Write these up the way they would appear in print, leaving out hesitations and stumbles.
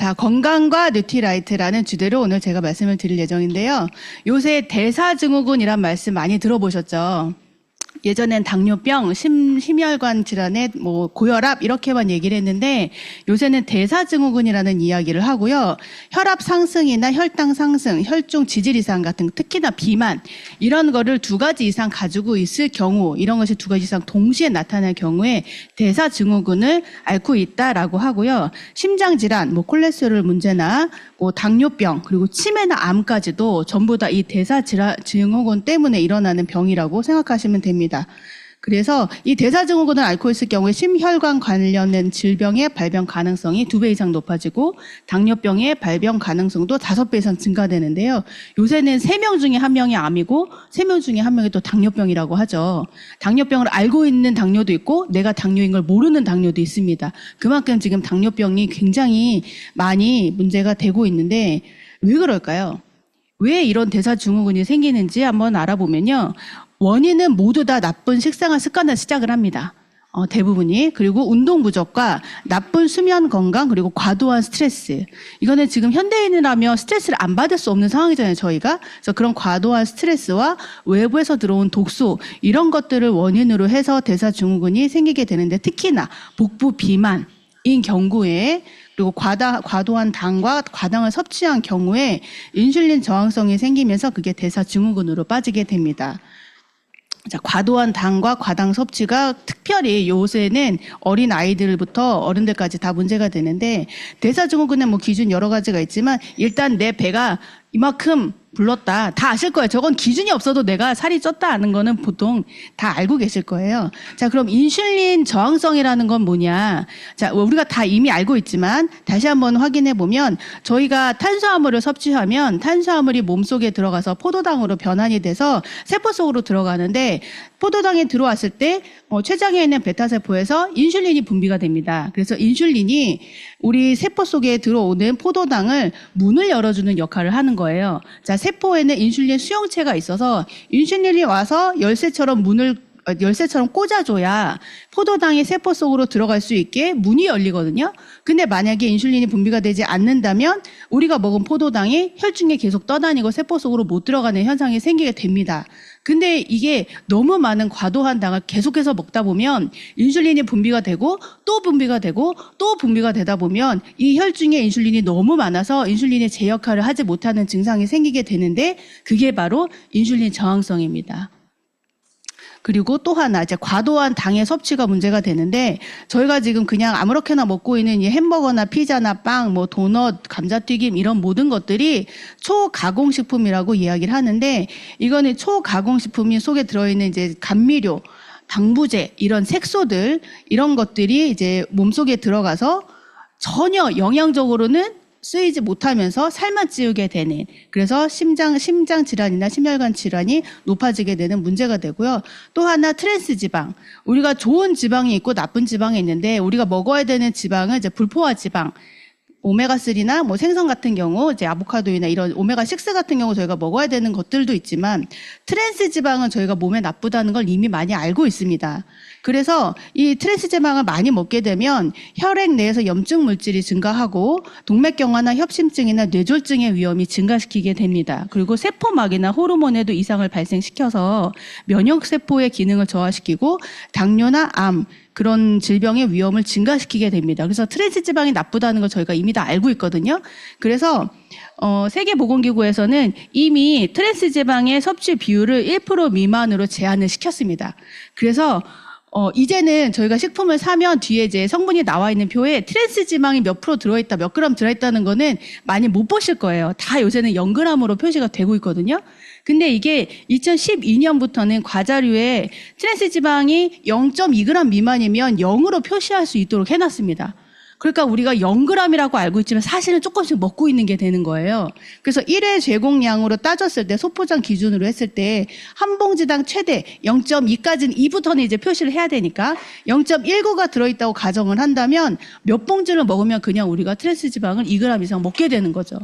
자, 건강과 뉴트리라이트라는 주제로 오늘 제가 말씀을 드릴 예정인데요. 요새 대사증후군이란 말씀 많이 들어보셨죠? 예전엔 당뇨병, 심혈관 질환에 뭐 고혈압 이렇게만 얘기를 했는데 요새는 대사증후군이라는 이야기를 하고요. 혈압 상승이나 혈당 상승, 혈중 지질 이상 같은 특히나 비만 이런 거를 2가지 이상 가지고 있을 경우 이런 것이 2가지 이상 동시에 나타날 경우에 대사증후군을 앓고 있다라고 하고요. 심장질환, 뭐 콜레스테롤 문제나 뭐 당뇨병 그리고 치매나 암까지도 전부 다 이 대사증후군 때문에 일어나는 병이라고 생각하시면 됩니다. 그래서 이 대사증후군을 앓고 있을 경우에 심혈관 관련된 질병의 발병 가능성이 2배 이상 높아지고 당뇨병의 발병 가능성도 5배 이상 증가되는데요. 요새는 3명 중에 1명이 암이고 3명 중에 1명이 또 당뇨병이라고 하죠. 당뇨병을 알고 있는 당뇨도 있고 내가 당뇨인 걸 모르는 당뇨도 있습니다. 그만큼 지금 당뇨병이 굉장히 많이 문제가 되고 있는데 왜 그럴까요? 왜 이런 대사증후군이 생기는지 한번 알아보면요. 원인은 모두 다 나쁜 식생활 습관을 시작을 합니다. 대부분이. 그리고 운동 부족과 나쁜 수면 건강 그리고 과도한 스트레스. 이거는 지금 현대인이라면 스트레스를 안 받을 수 없는 상황이잖아요, 저희가. 그래서 그런 과도한 스트레스와 외부에서 들어온 독소 이런 것들을 원인으로 해서 대사증후군이 생기게 되는데 특히나 복부 비만인 경우에 그리고 과도한 당과 과당을 섭취한 경우에 인슐린 저항성이 생기면서 그게 대사증후군으로 빠지게 됩니다. 자, 과도한 당과 과당 섭취가 특별히 요새는 어린 아이들부터 어른들까지 다 문제가 되는데 대사증후군은 뭐 기준 여러 가지가 있지만 일단 내 배가 이만큼 불렀다. 다 아실 거예요. 저건 기준이 없어도 내가 살이 쪘다 하는 거는 보통 다 알고 계실 거예요. 자, 그럼 인슐린 저항성이라는 건 뭐냐? 자, 우리가 다 이미 알고 있지만 다시 한번 확인해 보면 저희가 탄수화물을 섭취하면 탄수화물이 몸속에 들어가서 포도당으로 변환이 돼서 세포 속으로 들어가는데 포도당에 들어왔을 때 췌장에 있는 베타세포에서 인슐린이 분비가 됩니다. 그래서 인슐린이 우리 세포 속에 들어오는 포도당을 문을 열어주는 역할을 하는 거예요. 자, 세포에는 인슐린 수용체가 있어서 인슐린이 와서 열쇠처럼 꽂아줘야 포도당이 세포 속으로 들어갈 수 있게 문이 열리거든요. 근데 만약에 인슐린이 분비가 되지 않는다면 우리가 먹은 포도당이 혈중에 계속 떠다니고 세포 속으로 못 들어가는 현상이 생기게 됩니다. 근데 이게 너무 많은 과도한 당을 계속해서 먹다 보면 인슐린이 분비가 되고 또 분비가 되고 또 분비가 되다 보면 이 혈중에 인슐린이 너무 많아서 인슐린의 제 역할을 하지 못하는 증상이 생기게 되는데 그게 바로 인슐린 저항성입니다. 그리고 또 하나 이제 과도한 당의 섭취가 문제가 되는데 저희가 지금 그냥 아무렇게나 먹고 있는 이 햄버거나 피자나 빵, 뭐 도넛, 감자튀김 이런 모든 것들이 초가공식품이라고 이야기를 하는데 이거는 초가공식품이 속에 들어있는 이제 감미료, 방부제 이런 색소들 이런 것들이 이제 몸속에 들어가서 전혀 영양적으로는 쓰이지 못하면서 살만 찌우게 되는 그래서 심장 질환이나 심혈관 질환이 높아지게 되는 문제가 되고요. 또 하나 트랜스 지방. 우리가 좋은 지방이 있고 나쁜 지방이 있는데 우리가 먹어야 되는 지방은 이제 불포화 지방. 오메가3나 뭐 생선 같은 경우 이제 아보카도나 이런 오메가6 같은 경우 저희가 먹어야 되는 것들도 있지만 트랜스 지방은 저희가 몸에 나쁘다는 걸 이미 많이 알고 있습니다. 그래서 이 트랜스 지방을 많이 먹게 되면 혈액 내에서 염증 물질이 증가하고 동맥경화나 협심증이나 뇌졸중의 위험이 증가시키게 됩니다. 그리고 세포막이나 호르몬에도 이상을 발생시켜서 면역세포의 기능을 저하시키고 당뇨나 암 그런 질병의 위험을 증가시키게 됩니다. 그래서 트랜스 지방이 나쁘다는 걸 저희가 이미 다 알고 있거든요. 그래서 세계보건기구에서는 이미 트랜스 지방의 섭취 비율을 1% 미만으로 제한을 시켰습니다. 그래서 이제는 저희가 식품을 사면 뒤에 이제 성분이 나와 있는 표에 트랜스 지방이 몇 프로 들어있다, 몇 그램 들어있다는 거는 많이 못 보실 거예요. 다 요새는 0g으로 표시가 되고 있거든요. 근데 이게 2012년부터는 과자류에 트랜스 지방이 0.2g 미만이면 0으로 표시할 수 있도록 해놨습니다. 그러니까 우리가 0g이라고 알고 있지만 사실은 조금씩 먹고 있는 게 되는 거예요. 그래서 1회 제공량으로 따졌을 때 소포장 기준으로 했을 때 한 봉지당 최대 0.2까지는 2부터는 이제 표시를 해야 되니까 0.19가 들어있다고 가정을 한다면 몇 봉지를 먹으면 그냥 우리가 트랜스 지방을 2g 이상 먹게 되는 거죠.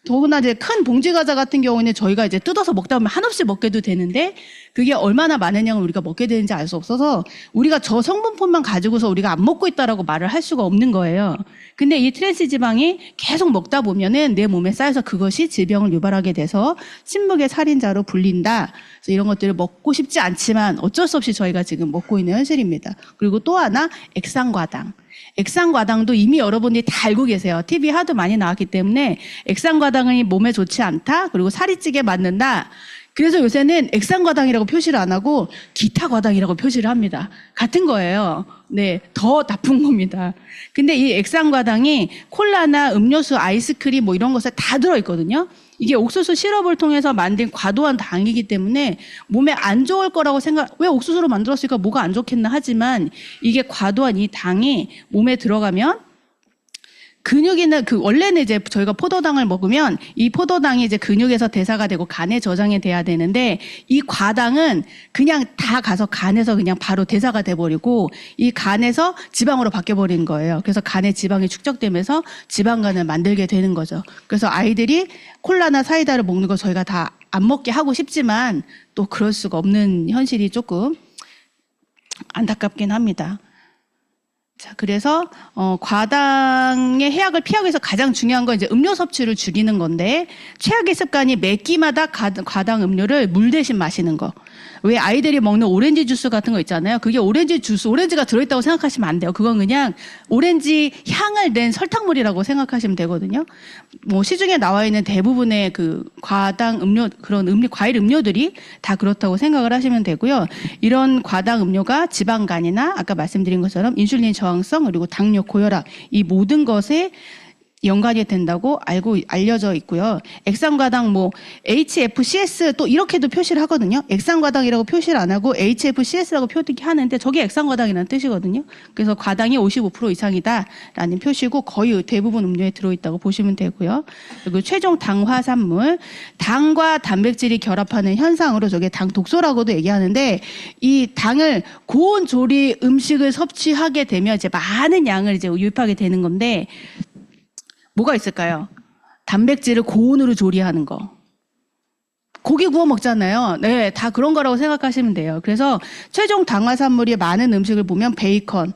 더구나 이제 큰 봉지 과자 같은 경우는 저희가 이제 뜯어서 먹다 보면 한없이 먹게도 되는데 그게 얼마나 많은 양을 우리가 먹게 되는지 알 수 없어서 우리가 저 성분표만 가지고서 우리가 안 먹고 있다라고 말을 할 수가 없는 거예요. 거예요. 근데 이 트랜스 지방이 계속 먹다 보면은 내 몸에 쌓여서 그것이 질병을 유발하게 돼서 침묵의 살인자로 불린다. 그래서 이런 것들을 먹고 싶지 않지만 어쩔 수 없이 저희가 지금 먹고 있는 현실입니다. 그리고 또 하나 액상과당. 액상과당도 이미 여러분들이 다 알고 계세요. TV 하도 많이 나왔기 때문에 액상과당이 몸에 좋지 않다. 그리고 살이 찌게 만든다. 그래서 요새는 액상과당이라고 표시를 안 하고 기타과당이라고 표시를 합니다. 같은 거예요. 네, 더 나쁜 겁니다. 근데 이 액상과당이 콜라나 음료수, 아이스크림 뭐 이런 것에 다 들어있거든요. 이게 옥수수 시럽을 통해서 만든 과도한 당이기 때문에 몸에 안 좋을 거라고 왜 옥수수로 만들었으니까 뭐가 안 좋겠나 하지만 이게 과도한 이 당이 몸에 들어가면 근육이나 원래는 이제 저희가 포도당을 먹으면 이 포도당이 이제 근육에서 대사가 되고 간에 저장이 돼야 되는데 이 과당은 그냥 다 가서 간에서 그냥 바로 대사가 돼버리고 이 간에서 지방으로 바뀌어버리는 거예요. 그래서 간에 지방이 축적되면서 지방간을 만들게 되는 거죠. 그래서 아이들이 콜라나 사이다를 먹는 거 저희가 다 안 먹게 하고 싶지만 또 그럴 수가 없는 현실이 조금 안타깝긴 합니다. 자, 그래서 과당의 해악을 피하기 위해서 가장 중요한 건 이제 음료 섭취를 줄이는 건데 최악의 습관이 매 끼마다 과당 음료를 물 대신 마시는 거. 왜 아이들이 먹는 오렌지 주스 같은 거 있잖아요. 그게 오렌지 주스, 오렌지가 들어있다고 생각하시면 안 돼요. 그건 그냥 오렌지 향을 낸 설탕물이라고 생각하시면 되거든요. 뭐 시중에 나와 있는 대부분의 그 과당 음료, 그런 과일 음료들이 다 그렇다고 생각을 하시면 되고요. 이런 과당 음료가 지방간이나 아까 말씀드린 것처럼 인슐린 저항성 그리고 당뇨, 고혈압 이 모든 것에 연관이 된다고 알려져 있고요. 액상과당 뭐 HFCS 또 이렇게도 표시를 하거든요. 액상과당이라고 표시를 안 하고 HFCS라고 표기하는데 저게 액상과당이라는 뜻이거든요. 그래서 과당이 55% 이상이다라는 표시고 거의 대부분 음료에 들어있다고 보시면 되고요. 그리고 최종 당화산물, 당과 단백질이 결합하는 현상으로 저게 당 독소라고도 얘기하는데 이 당을 고온 조리 음식을 섭취하게 되면 이제 많은 양을 이제 유입하게 되는 건데 뭐가 있을까요? 단백질을 고온으로 조리하는 거. 고기 구워 먹잖아요. 네, 다 그런 거라고 생각하시면 돼요. 그래서 최종 당화산물이 많은 음식을 보면 베이컨,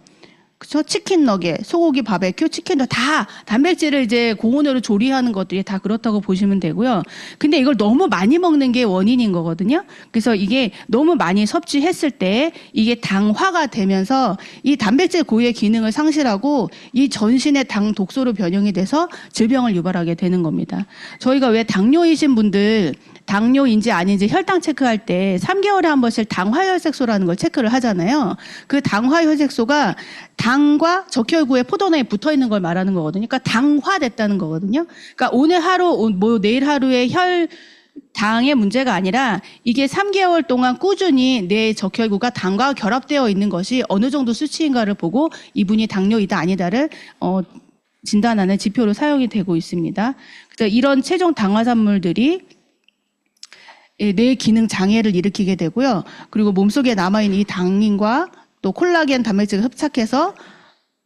그쵸? 치킨 너겟, 소고기 바베큐, 치킨도 다 단백질을 이제 고온으로 조리하는 것들이 다 그렇다고 보시면 되고요. 근데 이걸 너무 많이 먹는 게 원인인 거거든요. 그래서 이게 너무 많이 섭취했을 때 이게 당화가 되면서 이 단백질 고유의 기능을 상실하고 이 전신의 당 독소로 변형이 돼서 질병을 유발하게 되는 겁니다. 저희가 왜 당뇨이신 분들 당뇨인지 아닌지 혈당 체크할 때 3개월에 한 번씩 당화혈색소라는 걸 체크를 하잖아요. 그 당화혈색소가 당과 적혈구의 포도당에 붙어 있는 걸 말하는 거거든요. 그러니까 당화됐다는 거거든요. 그러니까 오늘 하루, 뭐 내일 하루의 당의 문제가 아니라 이게 3개월 동안 꾸준히 내 적혈구가 당과 결합되어 있는 것이 어느 정도 수치인가를 보고 이분이 당뇨이다 아니다를 진단하는 지표로 사용이 되고 있습니다. 그래서 이런 최종 당화산물들이 뇌 기능 장애를 일으키게 되고요. 그리고 몸속에 남아있는 이 당인과 또 콜라겐 단백질을 흡착해서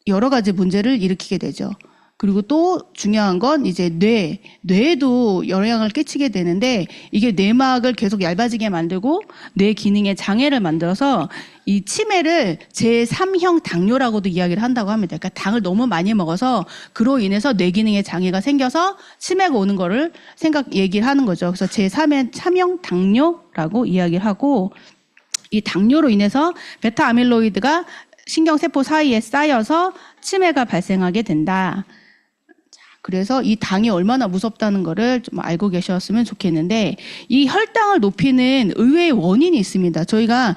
여러 가지 문제를 일으키게 되죠. 그리고 또 중요한 건 이제 뇌에도 영향을 끼치게 되는데 이게 뇌막을 계속 얇아지게 만들고 뇌 기능에 장애를 만들어서 이 치매를 제3형 당뇨라고도 이야기를 한다고 합니다. 그러니까 당을 너무 많이 먹어서 그로 인해서 뇌 기능에 장애가 생겨서 치매가 오는 거를 얘기를 하는 거죠. 그래서 제3형 당뇨라고 이야기를 하고 이 당뇨로 인해서 베타 아밀로이드가 신경세포 사이에 쌓여서 치매가 발생하게 된다. 그래서 이 당이 얼마나 무섭다는 거를 좀 알고 계셨으면 좋겠는데 이 혈당을 높이는 의외의 원인이 있습니다. 저희가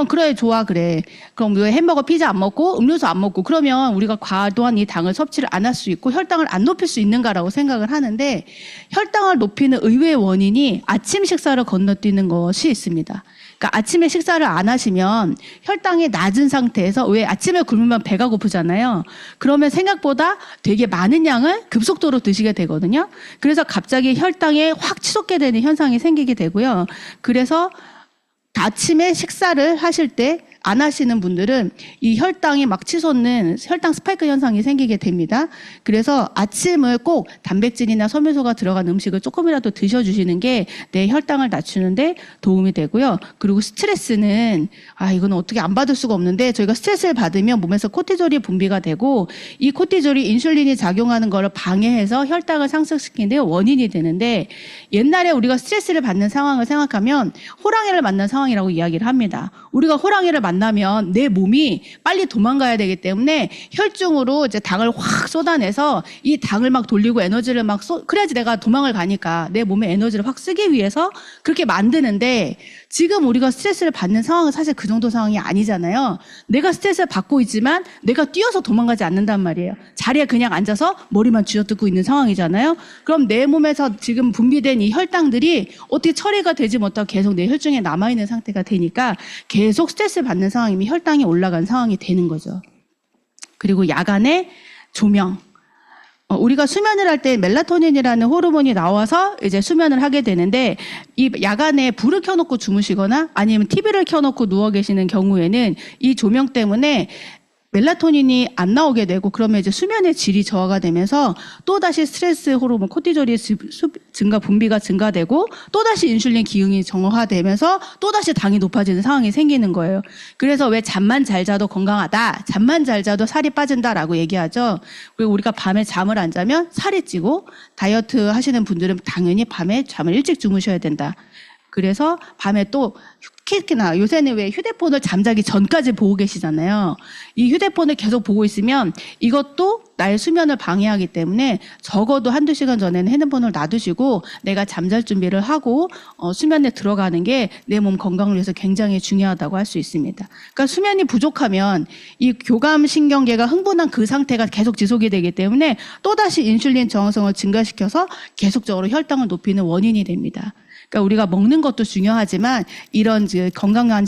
그래 좋아 그래. 그럼 왜 햄버거 피자 안 먹고 음료수 안 먹고 그러면 우리가 과도한 이 당을 섭취를 안 할 수 있고 혈당을 안 높일 수 있는가라고 생각을 하는데 혈당을 높이는 의외의 원인이 아침 식사를 건너뛰는 것이 있습니다. 그러니까 아침에 식사를 안 하시면 혈당이 낮은 상태에서 왜 아침에 굶으면 배가 고프잖아요. 그러면 생각보다 되게 많은 양을 급속도로 드시게 되거든요. 그래서 갑자기 혈당이 확 치솟게 되는 현상이 생기게 되고요. 그래서 아침에 식사를 하실 때 안 하시는 분들은 이 혈당이 막 치솟는 혈당 스파이크 현상이 생기게 됩니다. 그래서 아침을 꼭 단백질이나 섬유소가 들어간 음식을 조금이라도 드셔주시는 게 내 혈당을 낮추는데 도움이 되고요. 그리고 스트레스는 이거는 어떻게 안 받을 수가 없는데 저희가 스트레스를 받으면 몸에서 코티졸이 분비가 되고 이 코티졸이 인슐린이 작용하는 거를 방해해서 혈당을 상승시키는 데 원인이 되는데 옛날에 우리가 스트레스를 받는 상황을 생각하면 호랑이를 만난 상황이라고 이야기를 합니다. 우리가 호랑이를 만나면 내 몸이 빨리 도망가야 되기 때문에 혈중으로 이제 당을 확 쏟아내서 이 당을 막 돌리고 에너지를 그래야지 내가 도망을 가니까 내 몸에 에너지를 확 쓰기 위해서 그렇게 만드는데 지금 우리가 스트레스를 받는 상황은 사실 그 정도 상황이 아니잖아요. 내가 스트레스를 받고 있지만 내가 뛰어서 도망가지 않는단 말이에요. 자리에 그냥 앉아서 머리만 쥐어뜯고 있는 상황이잖아요. 그럼 내 몸에서 지금 분비된 이 혈당들이 어떻게 처리가 되지 못하고 계속 내 혈중에 남아있는 상태가 되니까 계속 스트레스를 받는 상황이면 혈당이 올라간 상황이 되는 거죠. 그리고 야간에 조명. 우리가 수면을 할 때 멜라토닌이라는 호르몬이 나와서 이제 수면을 하게 되는데 이 야간에 불을 켜놓고 주무시거나 아니면 TV를 켜놓고 누워 계시는 경우에는 이 조명 때문에 멜라토닌이 안 나오게 되고 그러면 이제 수면의 질이 저하가 되면서 또다시 스트레스 호르몬 코티졸이 분비가 증가되고 또다시 인슐린 기응이 정화되면서 또다시 당이 높아지는 상황이 생기는 거예요. 그래서 왜 잠만 잘 자도 건강하다, 잠만 잘 자도 살이 빠진다라고 얘기하죠. 그리고 우리가 밤에 잠을 안 자면 살이 찌고 다이어트 하시는 분들은 당연히 밤에 잠을 일찍 주무셔야 된다. 그래서 밤에 또 특히나 요새는 왜 휴대폰을 잠자기 전까지 보고 계시잖아요. 이 휴대폰을 계속 보고 있으면 이것도 나의 수면을 방해하기 때문에 적어도 한두 시간 전에는 핸드폰을 놔두시고 내가 잠잘 준비를 하고 수면에 들어가는 게 내 몸 건강을 위해서 굉장히 중요하다고 할 수 있습니다. 그러니까 수면이 부족하면 이 교감신경계가 흥분한 그 상태가 계속 지속이 되기 때문에 또다시 인슐린 저항성을 증가시켜서 계속적으로 혈당을 높이는 원인이 됩니다. 그러니까 우리가 먹는 것도 중요하지만 이런 건강한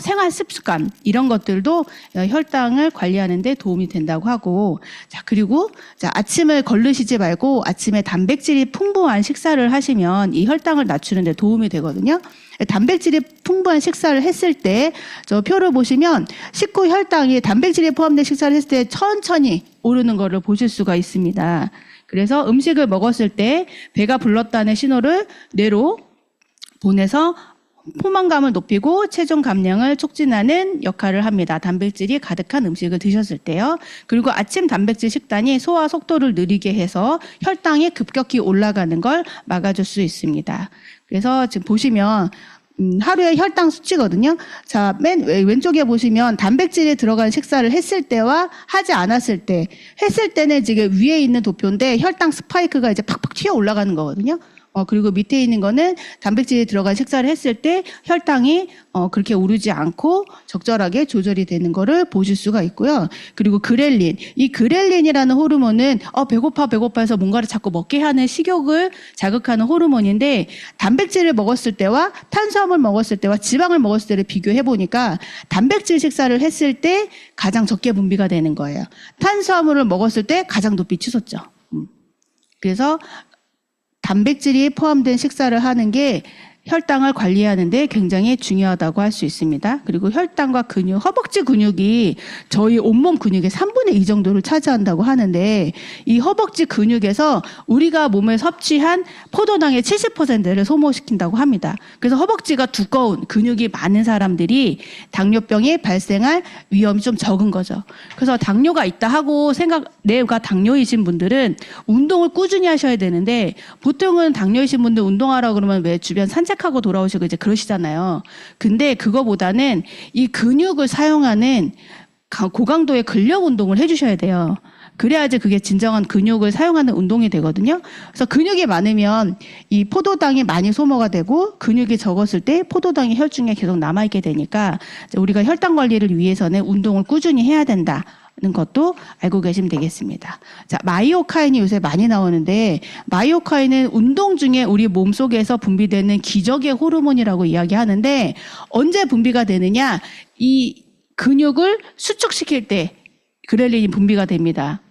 생활 습관 이런 것들도 혈당을 관리하는 데 도움이 된다고 하고 그리고 아침을 거르시지 말고 아침에 단백질이 풍부한 식사를 하시면 이 혈당을 낮추는 데 도움이 되거든요. 단백질이 풍부한 식사를 했을 때 저 표를 보시면 식후 혈당이 단백질이 포함된 식사를 했을 때 천천히 오르는 것을 보실 수가 있습니다. 그래서 음식을 먹었을 때 배가 불렀다는 신호를 뇌로 보내서 포만감을 높이고 체중 감량을 촉진하는 역할을 합니다. 단백질이 가득한 음식을 드셨을 때요. 그리고 아침 단백질 식단이 소화 속도를 느리게 해서 혈당이 급격히 올라가는 걸 막아줄 수 있습니다. 그래서 지금 보시면 하루의 혈당 수치거든요. 자, 맨 왼쪽에 보시면 단백질이 들어간 식사를 했을 때와 하지 않았을 때, 했을 때는 지금 위에 있는 도표인데 혈당 스파이크가 이제 팍팍 튀어 올라가는 거거든요. 그리고 밑에 있는 거는 단백질이 들어간 식사를 했을 때 혈당이 그렇게 오르지 않고 적절하게 조절이 되는 거를 보실 수가 있고요. 그리고 그렐린, 이 그렐린이라는 호르몬은 배고파 해서 뭔가를 자꾸 먹게 하는 식욕을 자극하는 호르몬인데 단백질을 먹었을 때와 탄수화물 먹었을 때와 지방을 먹었을 때를 비교해 보니까 단백질 식사를 했을 때 가장 적게 분비가 되는 거예요. 탄수화물을 먹었을 때 가장 높이 치솟죠. 그래서 단백질이 포함된 식사를 하는 게 혈당을 관리하는 데 굉장히 중요하다고 할 수 있습니다. 그리고 혈당과 근육, 허벅지 근육이 저희 온몸 근육의 3분의 2 정도를 차지한다고 하는데 이 허벅지 근육에서 우리가 몸에 섭취한 포도당의 70%를 소모시킨다고 합니다. 그래서 허벅지가 두꺼운 근육이 많은 사람들이 당뇨병이 발생할 위험이 좀 적은 거죠. 그래서 당뇨가 있다 하고 내가 당뇨이신 분들은 운동을 꾸준히 하셔야 되는데 보통은 당뇨이신 분들 운동하라고 그러면 왜 주변 산책하고 돌아오시고 이제 그러시잖아요. 근데 그거보다는 이 근육을 사용하는 고강도의 근력 운동을 해주셔야 돼요. 그래야지 그게 진정한 근육을 사용하는 운동이 되거든요. 그래서 근육이 많으면 이 포도당이 많이 소모가 되고 근육이 적었을 때 포도당이 혈중에 계속 남아있게 되니까 우리가 혈당 관리를 위해서는 운동을 꾸준히 해야 된다. 는 것도 알고 계시면 되겠습니다. 자, 마이오카인이 요새 많이 나오는데 마이오카인은 운동 중에 우리 몸속에서 분비되는 기적의 호르몬이라고 이야기하는데 언제 분비가 되느냐? 이 근육을 수축시킬 때 그렐린이 분비가 됩니다.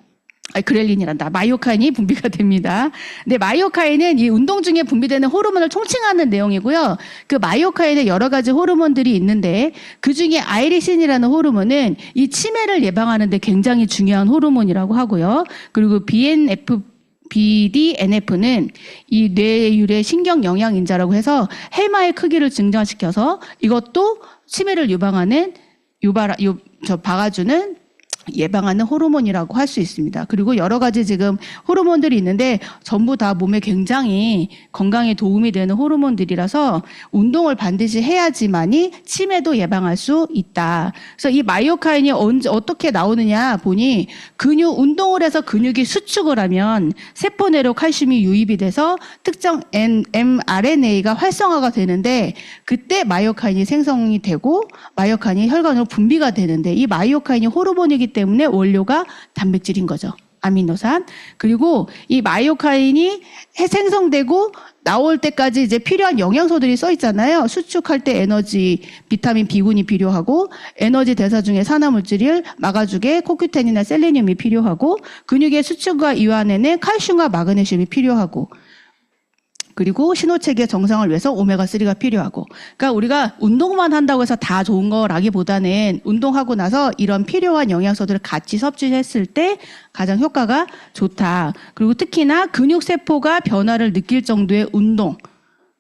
그렐린이란다. 마이오카인이 분비가 됩니다. 근데 마이오카인은 이 운동 중에 분비되는 호르몬을 총칭하는 내용이고요. 그 마이오카인에 여러 가지 호르몬들이 있는데 그 중에 아이리신이라는 호르몬은 이 치매를 예방하는 데 굉장히 중요한 호르몬이라고 하고요. 그리고 BDNF는 이 뇌율의 신경 영양인자라고 해서 해마의 크기를 증가시켜서 이것도 치매를 막아주는 예방하는 호르몬이라고 할 수 있습니다. 그리고 여러 가지 지금 호르몬들이 있는데 전부 다 몸에 굉장히 건강에 도움이 되는 호르몬들이라서 운동을 반드시 해야지만이 치매도 예방할 수 있다. 그래서 이 마이오카인이 어떻게 나오느냐 보니 운동을 해서 근육이 수축을 하면 세포 내로 칼슘이 유입이 돼서 특정 mRNA가 활성화가 되는데 그때 마이오카인이 생성이 되고 마이오카인이 혈관으로 분비가 되는데 이 마이오카인이 호르몬이기 때문에 원료가 단백질인 거죠. 아미노산. 그리고 이 마이오카인이 생성되고 나올 때까지 이제 필요한 영양소들이 써 있잖아요. 수축할 때 에너지, 비타민 B군이 필요하고 에너지 대사 중에 산화물질을 막아주게 코큐텐이나 셀레늄이 필요하고 근육의 수축과 이완에는 칼슘과 마그네슘이 필요하고 그리고 신호체계 정상을 위해서 오메가3가 필요하고. 그러니까 우리가 운동만 한다고 해서 다 좋은 거라기보다는 운동하고 나서 이런 필요한 영양소들을 같이 섭취했을 때 가장 효과가 좋다. 그리고 특히나 근육세포가 변화를 느낄 정도의 운동,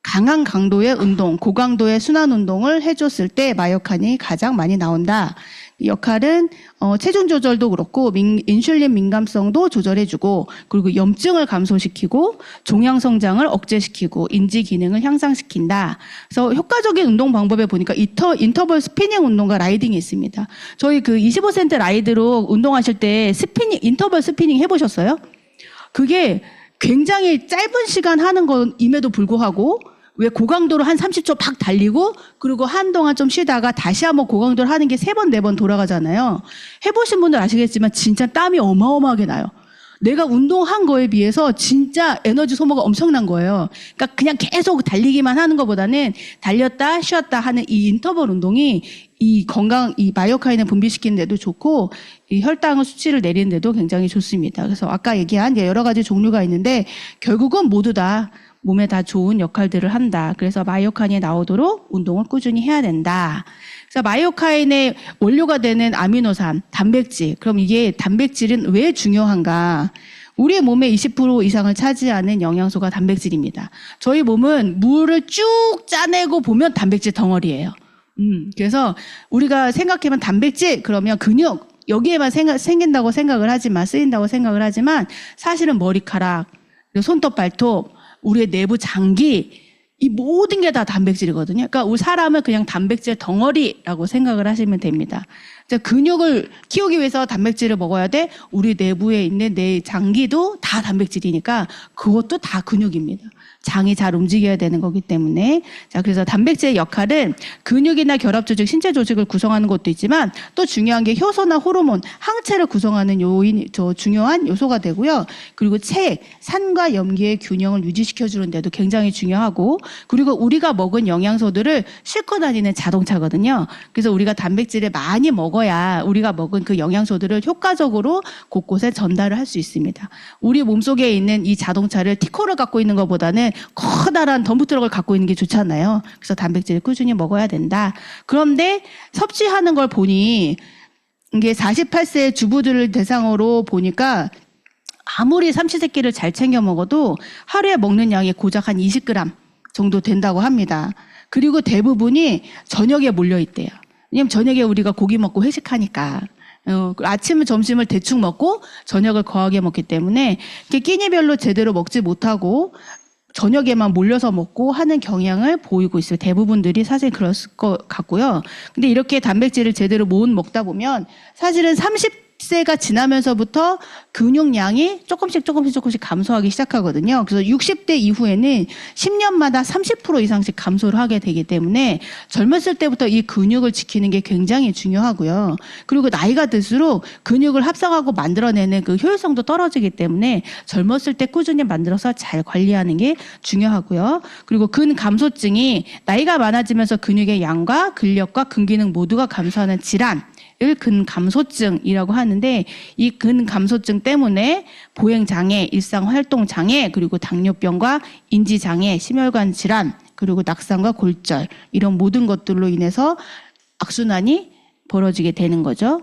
강한 강도의 운동, 고강도의 순환 운동을 해줬을 때 마이오카인이 가장 많이 나온다. 이 역할은 체중 조절도 그렇고 인슐린 민감성도 조절해주고 그리고 염증을 감소시키고 종양 성장을 억제시키고 인지 기능을 향상시킨다. 그래서 효과적인 운동 방법에 보니까 인터벌 스피닝 운동과 라이딩이 있습니다. 저희 그 25cm 라이드로 운동하실 때 인터벌 스피닝 해보셨어요? 그게 굉장히 짧은 시간 하는 것임에도 불구하고 왜 고강도로 한 30초 팍 달리고 그리고 한동안 좀 쉬다가 다시 한번 고강도를 하는 게 3번, 4번 돌아가잖아요. 해보신 분들 아시겠지만 진짜 땀이 어마어마하게 나요. 내가 운동한 거에 비해서 진짜 에너지 소모가 엄청난 거예요. 그러니까 그냥 계속 달리기만 하는 것보다는 달렸다 쉬었다 하는 이 인터벌 운동이 이 마이오카인을 분비시키는 데도 좋고 이 혈당 수치를 내리는 데도 굉장히 좋습니다. 그래서 아까 얘기한 여러 가지 종류가 있는데 결국은 모두 다 몸에 다 좋은 역할들을 한다. 그래서 마이오카인이 나오도록 운동을 꾸준히 해야 된다. 그래서 마이오카인의 원료가 되는 아미노산, 단백질. 그럼 이게 단백질은 왜 중요한가? 우리 몸의 20% 이상을 차지하는 영양소가 단백질입니다. 저희 몸은 물을 쭉 짜내고 보면 단백질 덩어리예요. 그래서 우리가 생각해보면 단백질 그러면 근육 여기에만 생긴다고 생각을 하지만 쓰인다고 생각을 하지만 사실은 머리카락, 손톱, 발톱 우리의 내부 장기 이 모든 게 다 단백질이거든요. 그러니까 우리 사람은 그냥 단백질 덩어리라고 생각을 하시면 됩니다. 근육을 키우기 위해서 단백질을 먹어야 돼. 우리 내부에 있는 내 장기도 다 단백질이니까 그것도 다 근육입니다. 장이 잘 움직여야 되는 거기 때문에. 자, 그래서 단백질의 역할은 근육이나 결합 조직, 신체 조직을 구성하는 것도 있지만 또 중요한 게 효소나 호르몬, 항체를 구성하는 중요한 요소가 되고요. 그리고 산과 염기의 균형을 유지시켜주는 데도 굉장히 중요하고 그리고 우리가 먹은 영양소들을 싣고 다니는 자동차거든요. 그래서 우리가 단백질을 많이 먹어야 우리가 먹은 그 영양소들을 효과적으로 곳곳에 전달을 할 수 있습니다. 우리 몸속에 있는 이 자동차를 티코를 갖고 있는 것보다는 커다란 덤프트럭을 갖고 있는 게 좋잖아요. 그래서 단백질을 꾸준히 먹어야 된다. 그런데 섭취하는 걸 보니 이게 48세 주부들을 대상으로 보니까 아무리 삼시세끼를 잘 챙겨 먹어도 하루에 먹는 양이 고작 한 20g 정도 된다고 합니다. 그리고 대부분이 저녁에 몰려있대요. 왜냐면 저녁에 우리가 고기 먹고 회식하니까 아침, 점심을 대충 먹고 저녁을 거하게 먹기 때문에 끼니별로 제대로 먹지 못하고 저녁에만 몰려서 먹고 하는 경향을 보이고 있어요. 대부분들이 사실 그럴 것 같고요. 근데 이렇게 단백질을 제대로 못 먹다 보면 사실은 30세가 지나면서부터 근육량이 조금씩 감소하기 시작하거든요. 그래서 60대 이후에는 10년마다 30% 이상씩 감소를 하게 되기 때문에 젊었을 때부터 이 근육을 지키는 게 굉장히 중요하고요. 그리고 나이가 들수록 근육을 합성하고 만들어내는 그 효율성도 떨어지기 때문에 젊었을 때 꾸준히 만들어서 잘 관리하는 게 중요하고요. 그리고 근감소증이 나이가 많아지면서 근육의 양과 근력과 근기능 모두가 감소하는 질환 근감소증이라고 하는데 이 근감소증 때문에 보행장애, 일상활동장애, 그리고 당뇨병과 인지장애, 심혈관 질환, 그리고 낙상과 골절 이런 모든 것들로 인해서 악순환이 벌어지게 되는 거죠.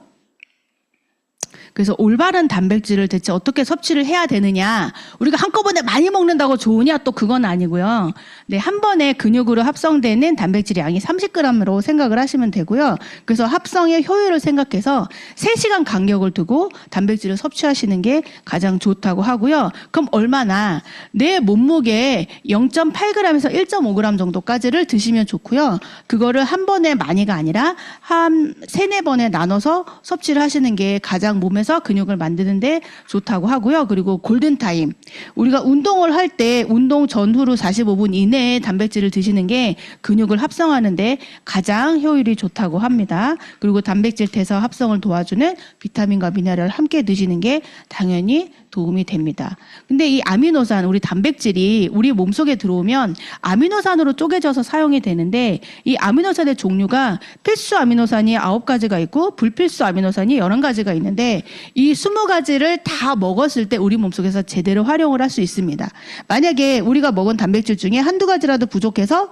그래서 올바른 단백질을 대체 어떻게 섭취를 해야 되느냐. 우리가 한꺼번에 많이 먹는다고 좋으냐? 또 그건 아니고요. 네, 한 번에 근육으로 합성되는 단백질 양이 30g으로 생각을 하시면 되고요. 그래서 합성의 효율을 생각해서 3시간 간격을 두고 단백질을 섭취하시는 게 가장 좋다고 하고요. 그럼 얼마나? 내 몸무게 0.8g에서 1.5g 정도까지를 드시면 좋고요. 그거를 한 번에 많이가 아니라 한 3-4번에 나눠서 섭취를 하시는 게 가장 몸에서 근육을 만드는데 좋다고 하고요. 그리고 골든타임. 우리가 운동을 할 때 운동 전후로 45분 이내에 단백질을 드시는 게 근육을 합성하는데 가장 효율이 좋다고 합니다. 그리고 단백질 대사 합성을 도와주는 비타민과 미네랄을 함께 드시는 게 당연히 도움이 됩니다. 근데 이 아미노산, 우리 단백질이 우리 몸속에 들어오면 아미노산으로 쪼개져서 사용이 되는데 이 아미노산의 종류가 필수 아미노산이 9가지가 있고 불필수 아미노산이 11가지가 있는데 이 20가지를 다 먹었을 때 우리 몸속에서 제대로 활용을 할 수 있습니다. 만약에 우리가 먹은 단백질 중에 한두 가지라도 부족해서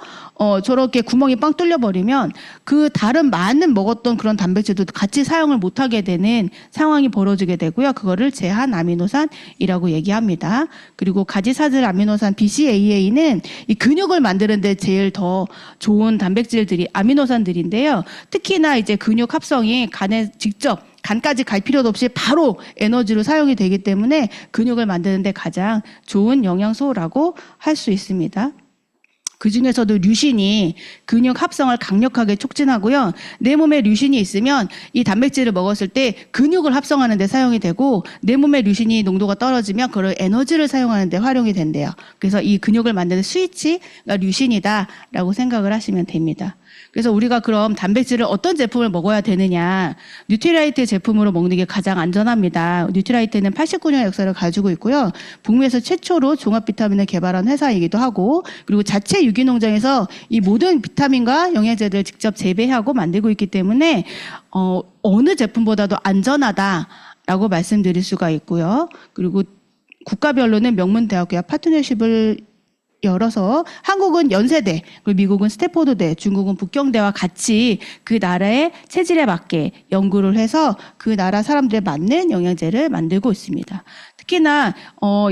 저렇게 구멍이 빵 뚫려버리면 그 다른 많은 먹었던 그런 단백질도 같이 사용을 못하게 되는 상황이 벌어지게 되고요. 그거를 제한 아미노산이라고 얘기합니다. 그리고 가지사들 아미노산 BCAA는 이 근육을 만드는데 제일 더 좋은 단백질들이 아미노산들인데요. 특히나 이제 근육 합성이 간에 직접 간까지 갈 필요도 없이 바로 에너지로 사용이 되기 때문에 근육을 만드는 데 가장 좋은 영양소라고 할 수 있습니다. 그 중에서도 류신이 근육 합성을 강력하게 촉진하고요. 내 몸에 류신이 있으면 이 단백질을 먹었을 때 근육을 합성하는 데 사용이 되고 내 몸에 류신이 농도가 떨어지면 그걸 에너지를 사용하는 데 활용이 된대요. 그래서 이 근육을 만드는 스위치가 류신이다라고 생각을 하시면 됩니다. 그래서 우리가 그럼 단백질을 어떤 제품을 먹어야 되느냐. 뉴트리라이트 제품으로 먹는 게 가장 안전합니다. 뉴트리라이트는 89년 역사를 가지고 있고요. 북미에서 최초로 종합 비타민을 개발한 회사이기도 하고 그리고 자체 유기농장에서 이 모든 비타민과 영양제들을 직접 재배하고 만들고 있기 때문에 어느 제품보다도 안전하다라고 말씀드릴 수가 있고요. 그리고 국가별로는 명문대학교와 파트너십을 열어서 한국은 연세대, 그리고 미국은 스탠포드대, 중국은 북경대와 같이 그 나라의 체질에 맞게 연구를 해서 그 나라 사람들에 맞는 영양제를 만들고 있습니다. 특히나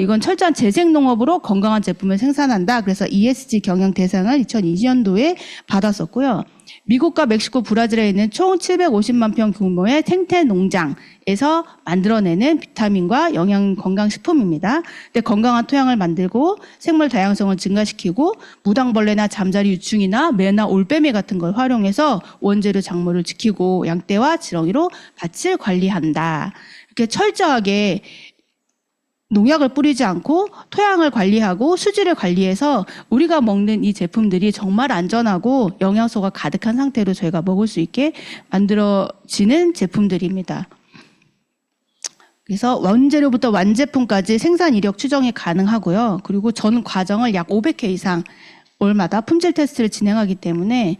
이건 철저한 재생농업으로 건강한 제품을 생산한다. 그래서 ESG 경영 대상을 2020년도에 받았었고요. 미국과 멕시코, 브라질에 있는 총 750만 평 규모의 생태 농장에서 만들어내는 비타민과 영양 건강식품입니다. 근데 건강한 토양을 만들고 생물 다양성을 증가시키고 무당벌레나 잠자리 유충이나 매나 올빼미 같은 걸 활용해서 원재료 작물을 지키고 양떼와 지렁이로 밭을 관리한다. 이렇게 철저하게 농약을 뿌리지 않고 토양을 관리하고 수질을 관리해서 우리가 먹는 이 제품들이 정말 안전하고 영양소가 가득한 상태로 저희가 먹을 수 있게 만들어지는 제품들입니다. 그래서 원재료부터 완제품까지 생산 이력 추정이 가능하고요. 그리고 전 과정을 약 500회 이상 월마다 품질 테스트를 진행하기 때문에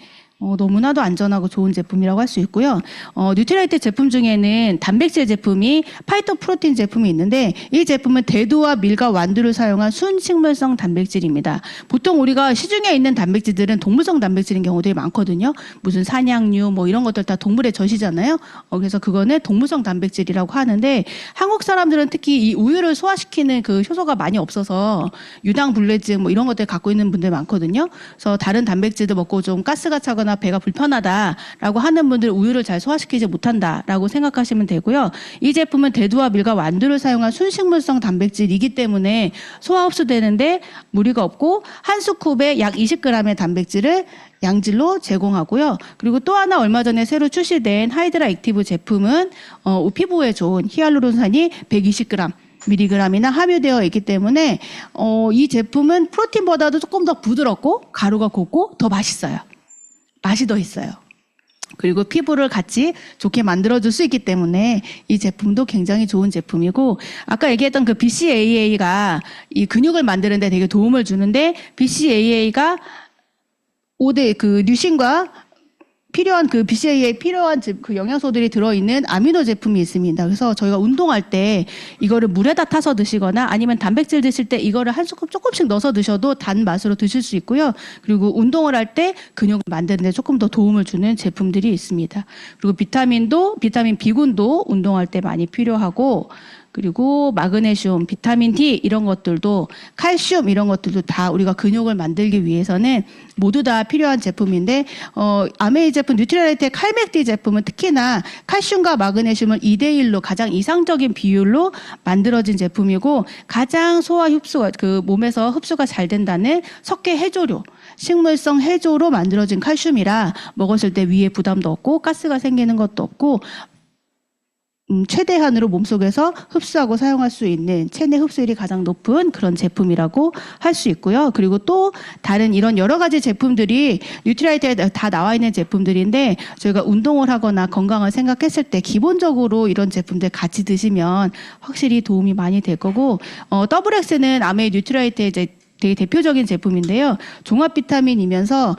너무나도 안전하고 좋은 제품이라고 할 수 있고요. 뉴트리라이트 제품 중에는 단백질 제품이 파이토프로틴 제품이 있는데 이 제품은 대두와 밀과 완두를 사용한 순식물성 단백질입니다. 보통 우리가 시중에 있는 단백질들은 동물성 단백질인 경우들이 많거든요. 무슨 사냥류 뭐 이런 것들 다 동물의 젖이잖아요. 그래서 그거는 동물성 단백질이라고 하는데 한국 사람들은 특히 이 우유를 소화시키는 그 효소가 많이 없어서 유당불내증 뭐 이런 것들 갖고 있는 분들 많거든요. 그래서 다른 단백질도 먹고 좀 가스가 차거나 배가 불편하다라고 하는 분들 우유를 잘 소화시키지 못한다라고 생각하시면 되고요. 이 제품은 대두와 밀과 완두를 사용한 순식물성 단백질이기 때문에 소화 흡수되는데 무리가 없고 한 스쿱에 약 20g의 단백질을 양질로 제공하고요. 그리고 또 하나 얼마 전에 새로 출시된 하이드라 액티브 제품은 피부에 좋은 히알루론산이 120g 미리그램이나 함유되어 있기 때문에 이 제품은 프로틴보다도 조금 더 부드럽고 가루가 곱고 더 맛있어요. 맛이 더 있어요. 그리고 피부를 같이 좋게 만들어줄 수 있기 때문에 이 제품도 굉장히 좋은 제품이고 아까 얘기했던 그 BCAA가 이 근육을 만드는 데 되게 도움을 주는데 BCAA가 5대 그 류신과 필요한 그 BCAA에 필요한 그 영양소들이 들어있는 아미노 제품이 있습니다. 그래서 저희가 운동할 때 이거를 물에다 타서 드시거나 아니면 단백질 드실 때 이거를 한 스쿱 조금씩 넣어서 드셔도 단 맛으로 드실 수 있고요. 그리고 운동을 할 때 근육을 만드는 데 조금 더 도움을 주는 제품들이 있습니다. 그리고 비타민 B군도 운동할 때 많이 필요하고, 그리고 마그네슘, 비타민 D 이런 것들도, 칼슘 이런 것들도 다 우리가 근육을 만들기 위해서는 모두 다 필요한 제품인데, 아메이 제품 뉴트리라이트의 칼맥디 제품은 특히나 칼슘과 마그네슘을 2대1로 가장 이상적인 비율로 만들어진 제품이고, 가장 소화 흡수가 그 몸에서 흡수가 잘 된다는 석회 해조류, 식물성 해조로 만들어진 칼슘이라 먹었을 때 위에 부담도 없고 가스가 생기는 것도 없고, 최대한으로 몸속에서 흡수하고 사용할 수 있는 체내 흡수율이 가장 높은 그런 제품이라고 할 수 있고요. 그리고 또 다른 이런 여러 가지 제품들이 뉴트리라이트에 다 나와 있는 제품들인데, 저희가 운동을 하거나 건강을 생각했을 때 기본적으로 이런 제품들 같이 드시면 확실히 도움이 많이 될 거고, 더블엑스는 아메이 뉴트리라이트의 이제 되게 대표적인 제품인데요. 종합 비타민이면서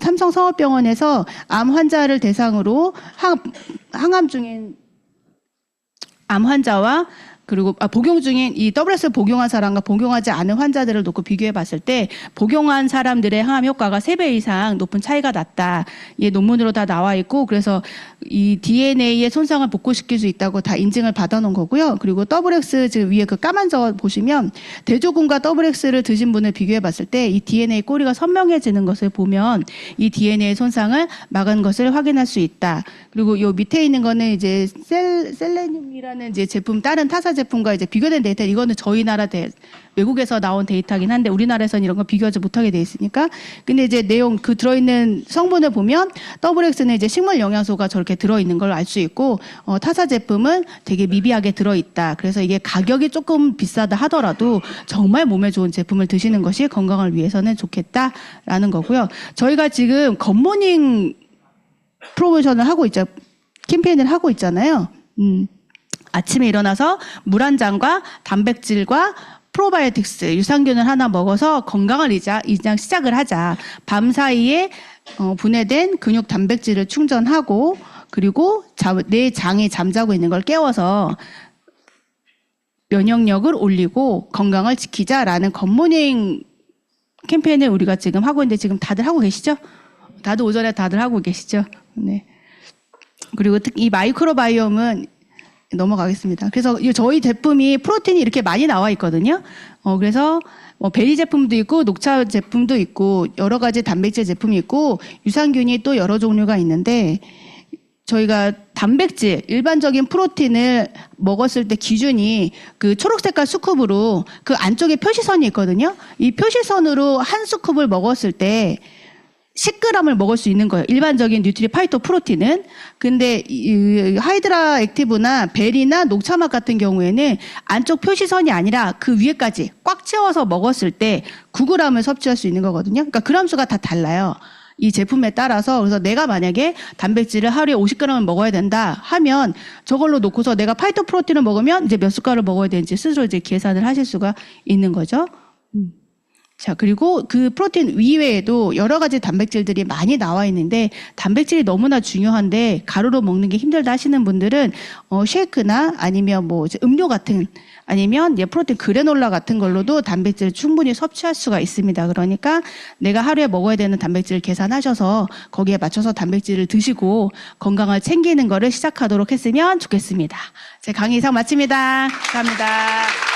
삼성 성업병원에서 암 환자를 대상으로 항암 중인 암 환자와 그리고 복용 중인 이 WS 복용한 사람과 복용하지 않은 환자들을 놓고 비교해 봤을 때 복용한 사람들의 항암 효과가 3배 이상 높은 차이가 났다. 이 논문으로 다 나와 있고, 그래서 이 DNA의 손상을 복구시킬 수 있다고 다 인증을 받아놓은 거고요. 그리고 WX 지금 위에 그 까만 저 보시면 대조군과 WX를 드신 분을 비교해 봤을 때 이 DNA 꼬리가 선명해지는 것을 보면 이 DNA 손상을 막은 것을 확인할 수 있다. 그리고 요 밑에 있는 거는 이제 셀레늄이라는 이제 제품, 다른 타사 제품과 이제 비교된 데이터. 이거는 저희 나라 외국에서 나온 데이터긴 한데 우리나라에서는 이런 거 비교하지 못하게 돼 있으니까. 근데 이제 내용 그 들어있는 성분을 보면 WX는 이제 식물 영양소가 저렇게 들어있는 걸 알 수 있고, 타사 제품은 되게 미비하게 들어있다. 그래서 이게 가격이 조금 비싸다 하더라도 정말 몸에 좋은 제품을 드시는 것이 건강을 위해서는 좋겠다라는 거고요. 저희가 지금 굿모닝 프로모션을 하고 있죠. 캠페인을 하고 있잖아요. 아침에 일어나서 물 한 잔과 단백질과 프로바이오틱스, 유산균을 하나 먹어서 건강을 이장 시작을 하자. 밤 사이에 분해된 근육 단백질을 충전하고, 그리고 내 장이 잠자고 있는 걸 깨워서 면역력을 올리고 건강을 지키자라는 굿모닝 캠페인을 우리가 지금 하고 있는데, 지금 다들 하고 계시죠? 다들 오전에 다들 하고 계시죠? 네. 그리고 특히 이 마이크로바이옴은 넘어가겠습니다. 그래서 저희 제품이 프로틴이 이렇게 많이 나와 있거든요. 그래서 베리 제품도 있고 녹차 제품도 있고 여러 가지 단백질 제품이 있고 유산균이 또 여러 종류가 있는데, 저희가 단백질, 일반적인 프로틴을 먹었을 때 기준이 그 초록색깔 스쿱으로 그 안쪽에 표시선이 있거든요. 이 표시선으로 한 스쿱을 먹었을 때 10g을 먹을 수 있는 거예요. 일반적인 뉴트리 파이토 프로틴은. 근데 이 하이드라 액티브나 베리나 녹차맛 같은 경우에는 안쪽 표시선이 아니라 그 위에까지 꽉 채워서 먹었을 때 9g을 섭취할 수 있는 거거든요. 그러니까 그람 수가 다 달라요. 이 제품에 따라서. 그래서 내가 만약에 단백질을 하루에 50g을 먹어야 된다 하면 저걸로 놓고서 내가 파이토 프로틴을 먹으면 이제 몇 숟갈을 먹어야 되는지 스스로 이제 계산을 하실 수가 있는 거죠. 자, 그리고 그 프로틴 이외에도 여러 가지 단백질들이 많이 나와 있는데, 단백질이 너무나 중요한데 가루로 먹는 게 힘들다 하시는 분들은 쉐이크나 아니면 뭐 이제 음료 같은, 아니면 이제 프로틴 그래놀라 같은 걸로도 단백질을 충분히 섭취할 수가 있습니다. 그러니까 내가 하루에 먹어야 되는 단백질을 계산하셔서 거기에 맞춰서 단백질을 드시고 건강을 챙기는 거를 시작하도록 했으면 좋겠습니다. 제 강의 이상 마칩니다. 감사합니다.